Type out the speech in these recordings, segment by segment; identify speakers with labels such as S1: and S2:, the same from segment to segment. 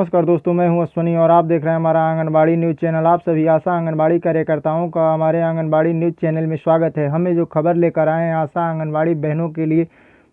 S1: नमस्कार दोस्तों, मैं हूं अश्वनी और आप देख रहे हैं हमारा आंगनबाड़ी न्यूज़ चैनल। आप सभी आशा आंगनबाड़ी कार्यकर्ताओं का हमारे आंगनबाड़ी न्यूज़ चैनल में स्वागत है। हमें जो खबर लेकर आए हैं आशा आंगनबाड़ी बहनों के लिए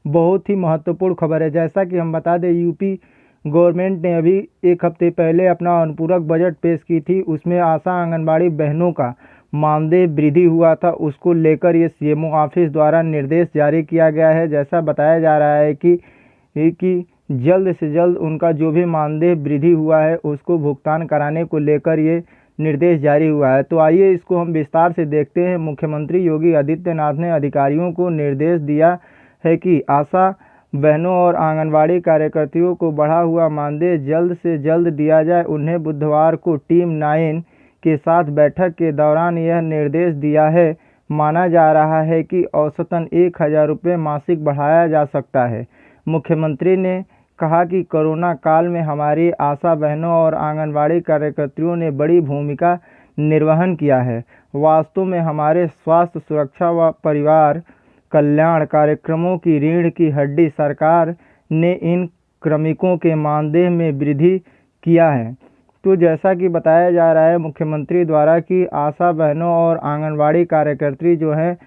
S1: बहुत ही महत्वपूर्ण खबर है। जैसा कि हम बता दें, यूपी गवर्नमेंट ने अभी एक हफ्ते पहले अपना अनुपूरक बजट पेश की थी। उसमें आशा आंगनबाड़ी बहनों का मानदेय वृद्धि हुआ था, उसको लेकर ये सीएमओ ऑफिस द्वारा निर्देश जारी किया गया है। जैसा बताया जा रहा है कि जल्द से जल्द उनका जो भी मानदेय वृद्धि हुआ है उसको भुगतान कराने को लेकर ये निर्देश जारी हुआ है। तो आइए इसको हम विस्तार से देखते हैं। मुख्यमंत्री योगी आदित्यनाथ ने अधिकारियों को निर्देश दिया है कि आशा बहनों और आंगनबाड़ी कार्यकर्तियों को बढ़ा हुआ मानदेय जल्द से जल्द दिया जाए। उन्हें बुधवार को टीम 9 के साथ बैठक के दौरान यह निर्देश दिया है। माना जा रहा है कि औसतन 1000 रुपये मासिक बढ़ाया जा सकता है। मुख्यमंत्री ने कहा कि कोरोना काल में हमारी आशा बहनों और आंगनबाड़ी कार्यकर्तियों ने बड़ी भूमिका निर्वहन किया है। वास्तव में हमारे स्वास्थ्य सुरक्षा व परिवार कल्याण कार्यक्रमों की रीढ़ की हड्डी सरकार ने इन श्रमिकों के मानदेय में वृद्धि किया है। तो जैसा कि बताया जा रहा है मुख्यमंत्री द्वारा कि आशा बहनों और आंगनबाड़ी कार्यकर्ती जो हैं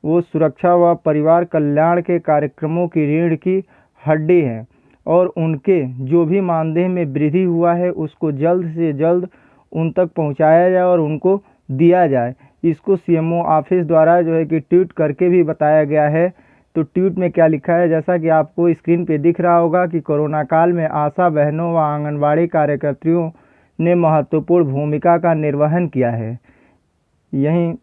S1: वो सुरक्षा व परिवार कल्याण के कार्यक्रमों की रीढ़ की हड्डी हैं और उनके जो भी मानदेय में वृद्धि हुआ है उसको जल्द से जल्द उन तक पहुंचाया जाए और उनको दिया जाए। इसको सीएमओ ऑफिस द्वारा जो है कि ट्वीट करके भी बताया गया है। तो ट्वीट में क्या लिखा है, जैसा कि आपको स्क्रीन पे दिख रहा होगा कि कोरोना काल में आशा बहनों व आंगनबाड़ी कार्यकर्तियों ने महत्वपूर्ण भूमिका का निर्वहन किया है। यहीं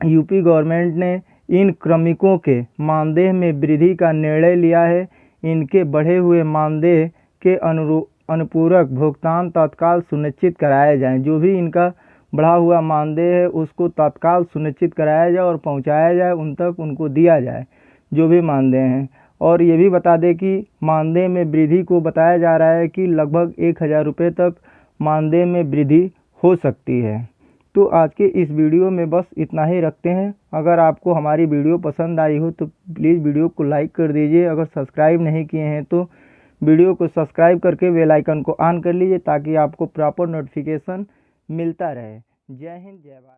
S1: यूपी गवर्नमेंट ने इन श्रमिकों के मानदेय में वृद्धि का निर्णय लिया है। इनके बढ़े हुए मानदेय के अनुपूरक भुगतान तत्काल सुनिश्चित कराए जाएं। जो भी इनका बढ़ा हुआ मानदेय है उसको तत्काल सुनिश्चित कराया जाए और पहुंचाया जाए, उन तक उनको दिया जाए जो भी मानदेय हैं। और ये भी बता दें कि मानदेय में वृद्धि को बताया जा रहा है कि लगभग 1000 रुपये तक मानदेय में वृद्धि हो सकती है। तो आज के इस वीडियो में बस इतना ही रखते हैं। अगर आपको हमारी वीडियो पसंद आई हो तो प्लीज़ वीडियो को लाइक कर दीजिए। अगर सब्सक्राइब नहीं किए हैं तो वीडियो को सब्सक्राइब करके बेल आइकन को ऑन कर लीजिए ताकि आपको प्रॉपर नोटिफिकेशन मिलता रहे। जय हिंद, जय भारत।